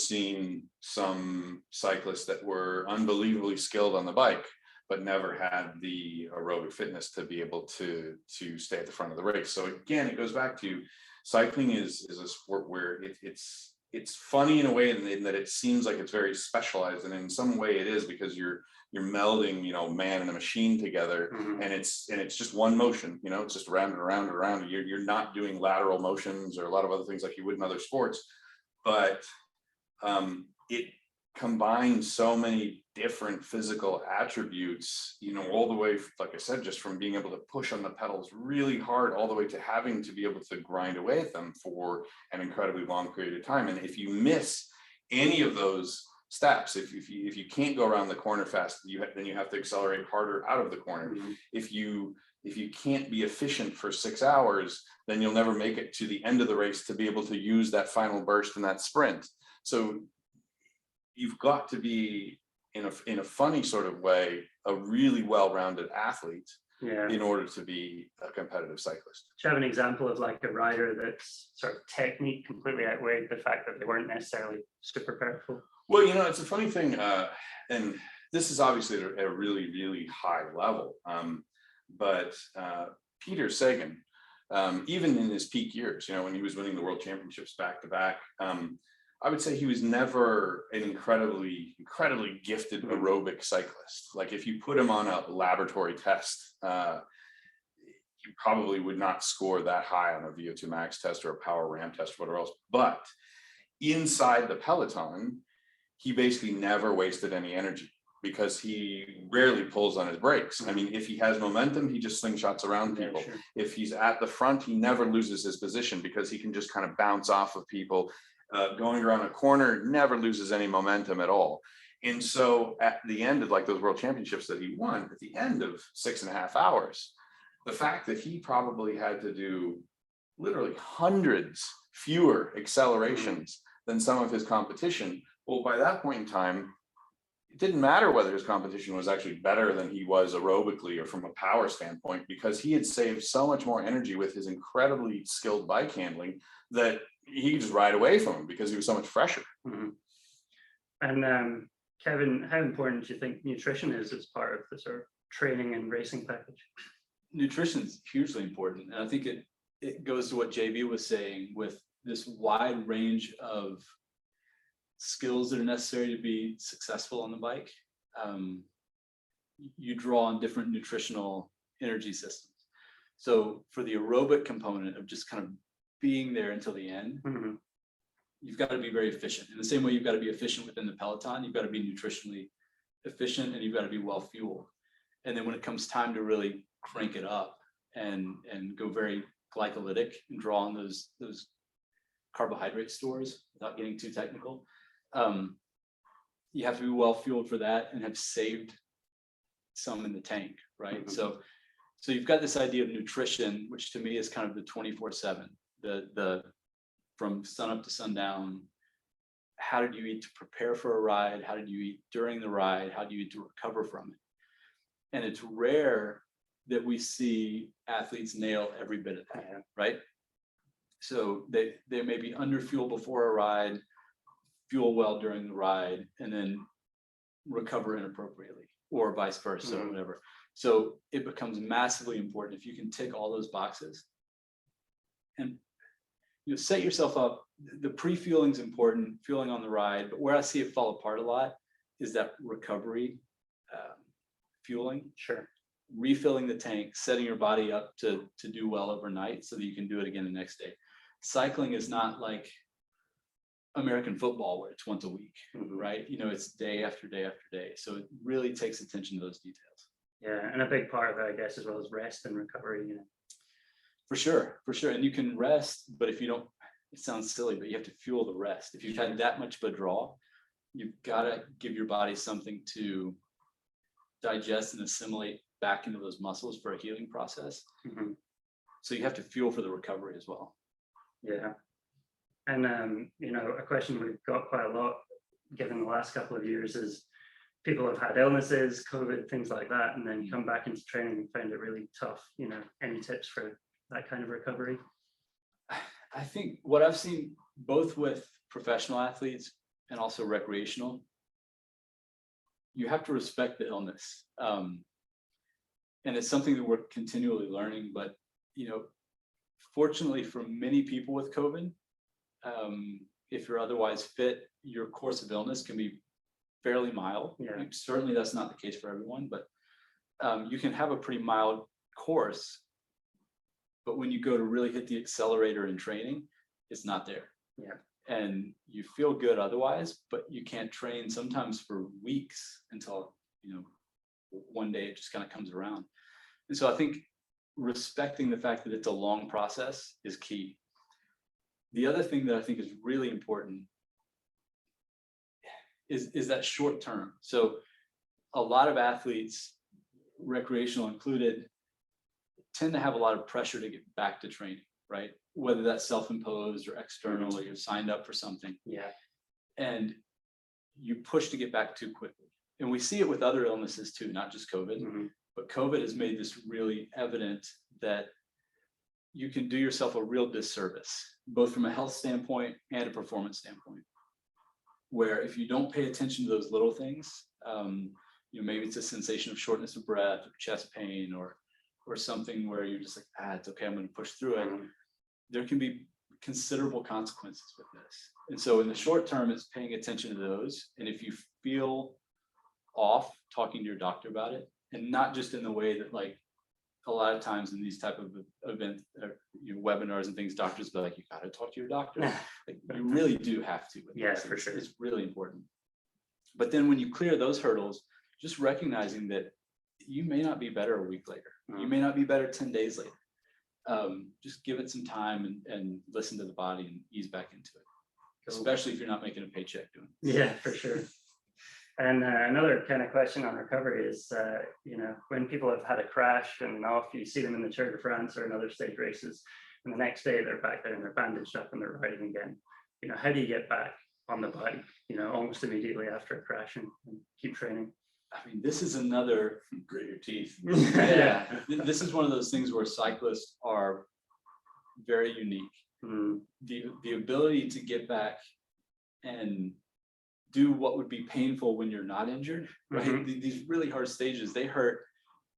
seen some cyclists that were unbelievably skilled on the bike, but never had the aerobic fitness to be able to stay at the front of the race. So again, it goes back to cycling is a sport where it's funny in a way in that it seems like it's very specialized, and in some way it is, because you're melding, man and a machine together, and it's just one motion, it's just around and around and around. You're not doing lateral motions or a lot of other things like you would in other sports, but it combines so many different physical attributes, all the way, like I said, just from being able to push on the pedals really hard, all the way to having to be able to grind away at them for an incredibly long period of time. And if you miss any of those steps, if you can't go around the corner fast, then you have to accelerate harder out of the corner. If you can't be efficient for 6 hours, then you'll never make it to the end of the race to be able to use that final burst in that sprint. So you've got to be, in a funny sort of way, a really well-rounded athlete in order to be a competitive cyclist. Do you have an example of like a rider that's sort of technique completely outweighed the fact that they weren't necessarily super powerful? Well, it's a funny thing, and this is obviously at a really, really high level, but Peter Sagan, even in his peak years, when he was winning the world championships back to back, I would say he was never an incredibly gifted aerobic cyclist. Like if you put him on a laboratory test, he probably would not score that high on a VO2 max test or a power RAM test or whatever else. But inside the peloton, he basically never wasted any energy, because he rarely pulls on his brakes. I mean, if he has momentum, he just slingshots around people. Sure. If he's at the front, he never loses his position, because he can just kind of bounce off of people. Going around a corner, never loses any momentum at all. And so at the end of like those world championships that he won, at the end of 6.5 hours, the fact that he probably had to do literally hundreds fewer accelerations than some of his competition, well, by that point in time, it didn't matter whether his competition was actually better than he was aerobically or from a power standpoint, because he had saved so much more energy with his incredibly skilled bike handling that he could just ride away from him because he was so much fresher. And Kevin, how important do you think nutrition is as part of the sort of training and racing package? Nutrition is hugely important, and I think it goes to what JV was saying, with this wide range of skills that are necessary to be successful on the bike. You draw on different nutritional energy systems. So for the aerobic component of just kind of being there until the end, you've got to be very efficient. In the same way you've got to be efficient within the peloton, you've got to be nutritionally efficient, and you've got to be well fueled. And then when it comes time to really crank it up and go very glycolytic and draw on those carbohydrate stores without getting too technical, you have to be well fueled for that and have saved some in the tank, right? So you've got this idea of nutrition, which to me is kind of the 24/7, the from sun up to sundown. How did you eat to prepare for a ride? How did you eat during the ride? How do you eat to recover from it? And it's rare that we see athletes nail every bit of that, right? So they may be under fuel before a ride, fuel well during the ride, and then recover inappropriately, or vice versa, or whatever. So it becomes massively important if you can tick all those boxes. And set yourself up. The pre-fueling is important, fueling on the ride, but where I see it fall apart a lot is that recovery fueling. Sure. Refilling the tank, setting your body up to do well overnight so that you can do it again the next day. Cycling is not like American football where it's once a week, right? It's day after day after day. So it really takes attention to those details. Yeah, and a big part of it, I guess, as well as rest and recovery. For sure. And you can rest, but if you don't, it sounds silly, but you have to fuel the rest. If you've had that much of a draw, you've got to give your body something to digest and assimilate back into those muscles for a healing process. So you have to fuel for the recovery as well. Yeah. And, a question we've got quite a lot, given the last couple of years, is people have had illnesses, COVID, things like that, and then come back into training and find it really tough. Any tips for that kind of recovery? I think what I've seen both with professional athletes and also recreational, you have to respect the illness. And it's something that we're continually learning, but, fortunately for many people with COVID, if you're otherwise fit, your course of illness can be fairly mild. Yeah. Certainly that's not the case for everyone, but you can have a pretty mild course, but when you go to really hit the accelerator in training, it's not there. Yeah. And you feel good otherwise, but you can't train sometimes for weeks until, one day it just kind of comes around. And so I think respecting the fact that it's a long process is key. The other thing that I think is really important is that short term. So a lot of athletes, recreational included, tend to have a lot of pressure to get back to training, right? Whether that's self-imposed or external, or you're signed up for something. Yeah. And you push to get back too quickly. And we see it with other illnesses too, not just COVID, but COVID has made this really evident that you can do yourself a real disservice, both from a health standpoint and a performance standpoint, where if you don't pay attention to those little things, maybe it's a sensation of shortness of breath or chest pain or something where you're just like, it's okay, I'm going to push through it. There can be considerable consequences with this. And so in the short term, it's paying attention to those. And if you feel off, talking to your doctor about it, and not just in the way that, like, a lot of times in these type of events, webinars and things, doctors be like, you got to talk to your doctor. Like, you really do have to. Yeah, for sure. It's really important. But then when you clear those hurdles, just recognizing that you may not be better a week later. You may not be better 10 days later. Just give it some time and listen to the body and ease back into it, especially if you're not making a paycheck doing it. Yeah, for sure. And another kind of question on recovery is, when people have had a crash and off, you see them in the Tour de France or in other stage races, and the next day they're back there and they're bandaged up and they're riding again. How do you get back on the bike, almost immediately after a crash and keep training? I mean, this is another Grit your teeth. Yeah, this is one of those things where cyclists are very unique. The ability to get back and do what would be painful when you're not injured, right? These really hard stages, they hurt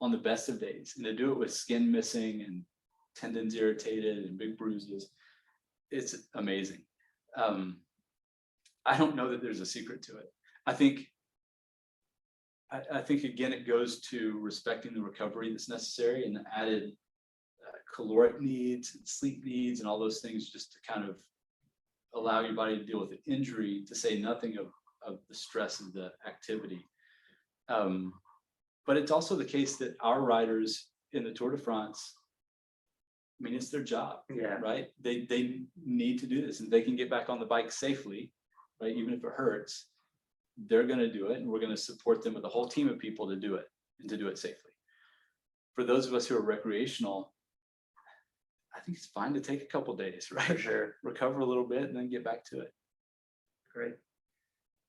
on the best of days, and to do it with skin missing and tendons irritated and big bruises, it's amazing. I don't know that there's a secret to it. I think again, it goes to respecting the recovery that's necessary and the added caloric needs and sleep needs and all those things, just to kind of allow your body to deal with the injury, to say nothing of the stress of the activity. But it's also the case that our riders in the Tour de France, I mean, it's their job, right? They need to do this, and they can get back on the bike safely, right? Even if it hurts, they're going to do it, and we're going to support them with a whole team of people to do it and to do it safely. For those of us who are recreational, I think it's fine to take a couple days, right? For sure. Recover a little bit and then get back to it. Great.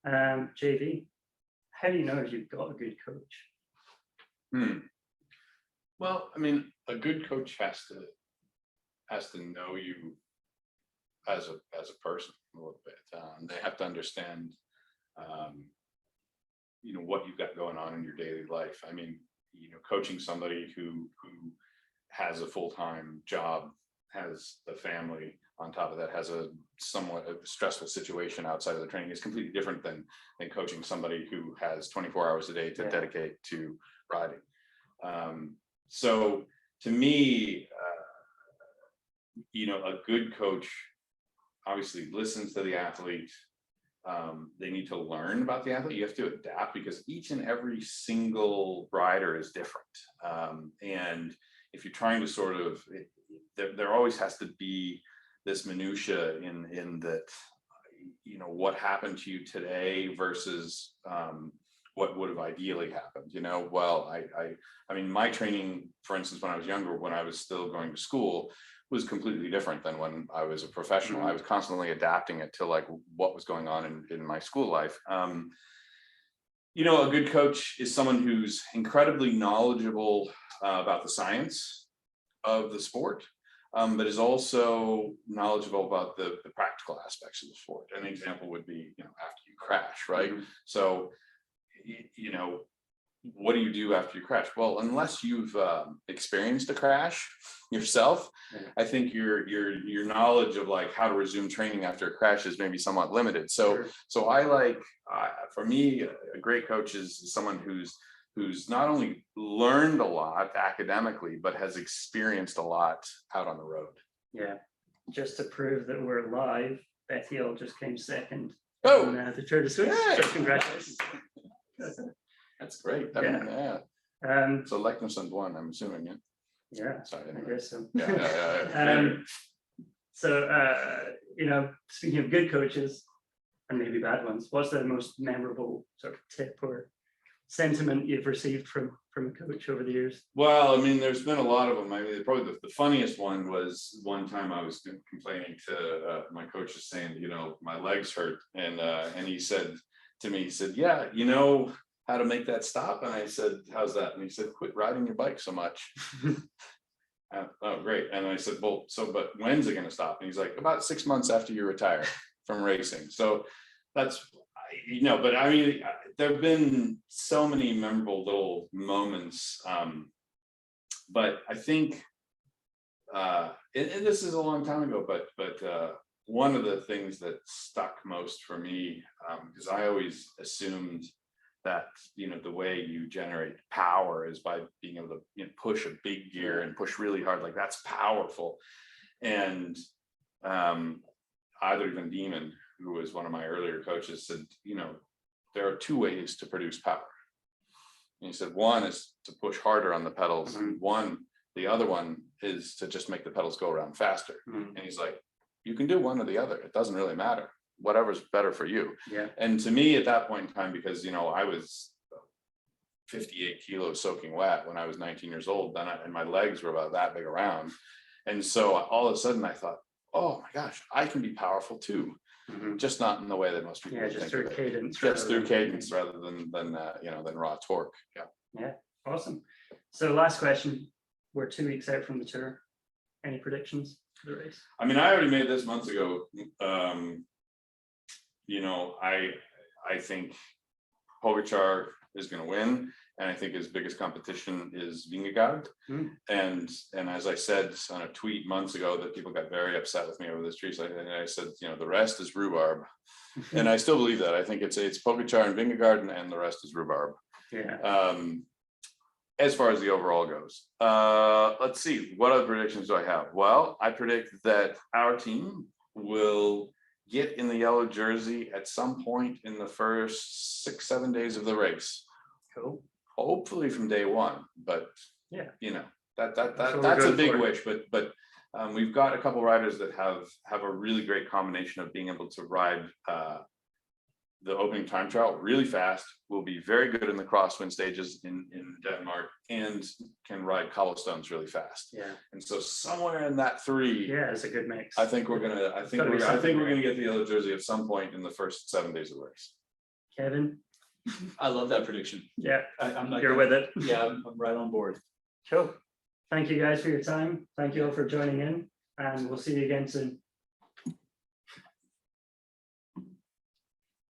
JV, how do you know if you've got a good coach? Well, I mean, a good coach has to know you as a person a little bit. They have to understand what you've got going on in your daily life. I mean, coaching somebody who has a full-time job, has a family on top of that, has a somewhat stressful situation outside of the training, is completely different than coaching somebody who has 24 hours a day to dedicate to riding. So to me, a good coach obviously listens to the athlete. They need to learn about the athlete. You have to adapt, because each and every single rider is different. And if you're trying to sort of, there always has to be this minutia in that, what happened to you today versus what would have ideally happened. Well, I mean, my training, for instance, when I was younger, when I was still going to school, was completely different than when I was a professional. I was constantly adapting it to like what was going on in my school life. A good coach is someone who's incredibly knowledgeable about the science of the sport, but is also knowledgeable about the practical aspects of the sport. An example would be, after you crash, right? So, what do you do after you crash? Well, unless you've experienced a crash yourself, I think your knowledge of like how to resume training after a crash is maybe somewhat limited. So I like, for me, a great coach is someone who's not only learned a lot academically, but has experienced a lot out on the road. Yeah, just to prove that we're live, Bethiel just came second. Oh, in, the Tour de Suisse. Yay! So congratulations. that's great. Yeah. So Leknesund won, I'm assuming, yeah? Yeah, Sorry, I anyway. guess so. Yeah. So, speaking of good coaches and maybe bad ones, what's the most memorable sort of tip or sentiment you've received from a coach over the years? Well, I mean, there's been a lot of them. I mean, probably the funniest one was one time I was complaining to my coach, is saying, my legs hurt, and he said to me, he said, yeah, you know how to make that stop? And I said, how's that? And he said, quit riding your bike so much. Oh, great. And I said, well, but when's it going to stop? And he's like, about 6 months after you retire from racing. So that's, but I mean, there have been so many memorable little moments. But I think, and this is a long time ago, but one of the things that stuck most for me, because I always assumed that, the way you generate power is by being able to push a big gear and push really hard, like that's powerful. And either Van Diemen, who was one of my earlier coaches, said, there are two ways to produce power. And he said, one is to push harder on the pedals, and the other one is to just make the pedals go around faster. And he's like, you can do one or the other. It doesn't really matter. Whatever's better for you. Yeah. And to me at that point in time, because, I was 58 kilos soaking wet when I was 19 years old, and my legs were about that big around. And so all of a sudden I thought, oh my gosh, I can be powerful too. Just not in the way that most people just think through of it. cadence. Just through cadence rather than raw torque. Yeah, awesome. So last question, we're 2 weeks out from the Tour. Any predictions for the race? I mean, I already made this months ago. I think Pogačar is going to win, and I think his biggest competition is Vingegaard. And as I said on a tweet months ago, that people got very upset with me over this tweet, and I said, the rest is rhubarb. And I still believe that. I think it's Pogačar and Vingegaard, and the rest is rhubarb. Yeah. As far as the overall goes, let's see, what other predictions do I have? Well, I predict that our team will get in the yellow jersey at some point in the first 6-7 days of the race. Cool. Hopefully from day one, but yeah, that's a big wish. But we've got a couple riders that have a really great combination of being able to ride the opening time trial really fast, will be very good in the crosswind stages in Denmark, and can ride cobblestones really fast. Yeah. And so somewhere in that three, it's a good mix. I think we're gonna get the yellow jersey at some point in the first 7 days of the race. Kevin? I love that prediction. Yeah, I'm not. You're with it. Yeah, I'm right on board. Cool. Thank you guys for your time. Thank you all for joining in, and we'll see you again soon.